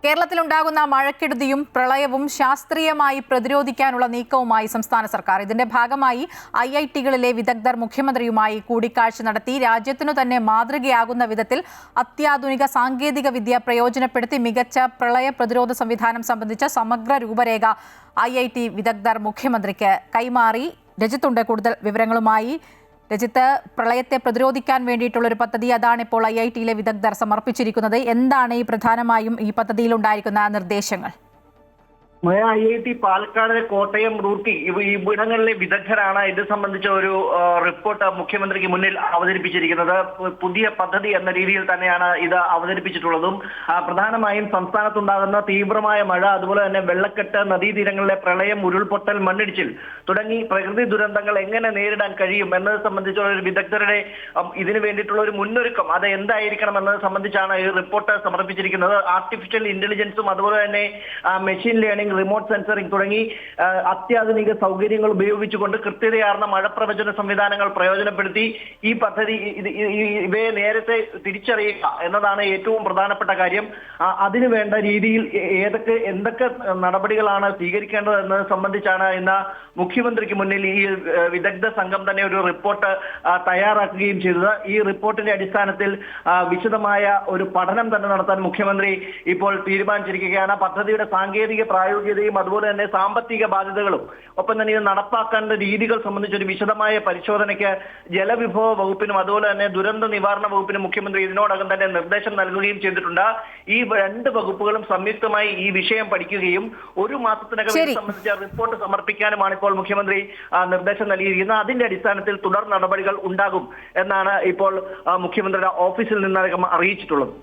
കേരളത്തിലുണ്ടാകുന്ന മഴക്കെടുതിയും പ്രളയവും ശാസ്ത്രീയമായി പ്രതിരോധിക്കാനുള്ള നീക്കവുമായി സംസ്ഥാന സർക്കാർ. ഇതിന്റെ ഭാഗമായി ഐഐടികളിലെ വിദഗ്ധർ മുഖ്യമന്ത്രിയുമായി കൂടിക്കാഴ്ച നടത്തി. രാജ്യത്തിനു തന്നെ മാതൃകയാകുന്ന വിധത്തിൽ അത്യാധുനിക സാങ്കേതിക വിദ്യ പ്രയോജനപ്പെടുത്തി മികച്ച പ്രളയ പ്രതിരോധ സംവിധാനം സംബന്ധിച്ച സമഗ്ര രൂപരേഖ ഐഐടി വിദഗ്ധർ മുഖ്യമന്ത്രിക്ക് കൈമാറി. രജിത്തുണ്ട് കൂടുതൽ വിവരങ്ങളുമായി. രജിത്ത്, പ്രളയത്തെ പ്രതിരോധിക്കാൻ വേണ്ടിയിട്ടുള്ള ഒരു പദ്ധതി, അതാണ് ഇപ്പോൾ ഐഐടിയിലെ വിദഗ്ധർ സമർപ്പിച്ചിരിക്കുന്നത്. എന്താണ് ഈ പ്രധാനമായും ഈ പദ്ധതിയിൽ ഉണ്ടായിരിക്കുന്ന നിർദ്ദേശങ്ങൾ? ഐഐടി പാലക്കാട്, കോട്ടയം, റൂർക്കി ഇവിടങ്ങളിലെ വിദഗ്ധരാണ് ഇത് സംബന്ധിച്ച ഒരു റിപ്പോർട്ട് മുഖ്യമന്ത്രിക്ക് മുന്നിൽ അവതരിപ്പിച്ചിരിക്കുന്നത്. പുതിയ പദ്ധതി എന്ന രീതിയിൽ തന്നെയാണ് ഇത് അവതരിപ്പിച്ചിട്ടുള്ളതും. പ്രധാനമായും സംസ്ഥാനത്തുണ്ടാകുന്ന തീവ്രമായ മഴ, അതുപോലെ തന്നെ വെള്ളക്കെട്ട്, നദീതീരങ്ങളിലെ പ്രളയം, ഉരുൾപൊട്ടൽ, മണ്ണിടിച്ചിൽ തുടങ്ങി പ്രകൃതി ദുരന്തങ്ങൾ എങ്ങനെ നേരിടാൻ കഴിയും എന്നത് സംബന്ധിച്ചുള്ള ഒരു വിദഗ്ധരുടെ ഇതിനു വേണ്ടിയിട്ടുള്ള ഒരു മുന്നൊരുക്കം അത് എന്തായിരിക്കണം എന്നത് സംബന്ധിച്ചാണ് ഈ റിപ്പോർട്ട് സമർപ്പിച്ചിരിക്കുന്നത്. ആർട്ടിഫിഷ്യൽ ഇന്റലിജൻസും അതുപോലെ തന്നെ മെഷീൻ ലേണിംഗ്, റിമോട്ട് സെൻസറിംഗ് തുടങ്ങി അത്യാധുനിക സൗകര്യങ്ങൾ ഉപയോഗിച്ചുകൊണ്ട് കൃത്യതയാർന്ന മഴ പ്രവചന സംവിധാനങ്ങൾ പ്രയോജനപ്പെടുത്തി ഈ പദ്ധതി ഇവയെ നേരത്തെ തിരിച്ചറിയുക എന്നതാണ് ഏറ്റവും പ്രധാനപ്പെട്ട കാര്യം. അതിനു വേണ്ട രീതിയിൽ എന്തൊക്കെ നടപടികളാണ് സ്വീകരിക്കേണ്ടത് എന്നത് സംബന്ധിച്ചാണ് ഇന്ന് മുഖ്യമന്ത്രിക്ക് മുന്നിൽ ഈ വിദഗ്ധ സംഘം തന്നെ ഒരു റിപ്പോർട്ട് തയ്യാറാക്കുകയും ചെയ്തത്. ഈ റിപ്പോർട്ടിന്റെ അടിസ്ഥാനത്തിൽ വിശദമായ ഒരു പഠനം തന്നെ നടത്താൻ മുഖ്യമന്ത്രി ഇപ്പോൾ തീരുമാനിച്ചിരിക്കുകയാണ്. പദ്ധതിയുടെ സാങ്കേതിക പ്രായോഗികതയും അതുപോലെ തന്നെ സാമ്പത്തിക ബാധ്യതകളും ഒപ്പം തന്നെ ഇത് നടപ്പാക്കേണ്ട രീതികൾ സംബന്ധിച്ചൊരു വിശദമായ പരിശോധനയ്ക്ക് ജലവിഭവ വകുപ്പിനും അതുപോലെ തന്നെ ദുരന്ത നിവാരണ വകുപ്പിനും മുഖ്യമന്ത്രി ഇതിനോടകം തന്നെ നിർദ്ദേശം നൽകുകയും ചെയ്തിട്ടുണ്ട്. ഈ രണ്ട് വകുപ്പുകളും സംയുക്തമായി ഈ വിഷയം പഠിക്കുകയും ഒരു മാസത്തിനകം ഇത് സംബന്ധിച്ച റിപ്പോർട്ട് സമർപ്പിക്കാനുമാണ് ഇപ്പോൾ മുഖ്യമന്ത്രി നിർദ്ദേശം നൽകിയിരിക്കുന്നത്. അതിന്റെ അടിസ്ഥാനത്തിൽ തുടർ നടപടികൾ ഉണ്ടാകും എന്നാണ് ഇപ്പോൾ മുഖ്യമന്ത്രിയുടെ ഓഫീസിൽ നിന്നടക്കം അറിയിച്ചിട്ടുള്ളത്.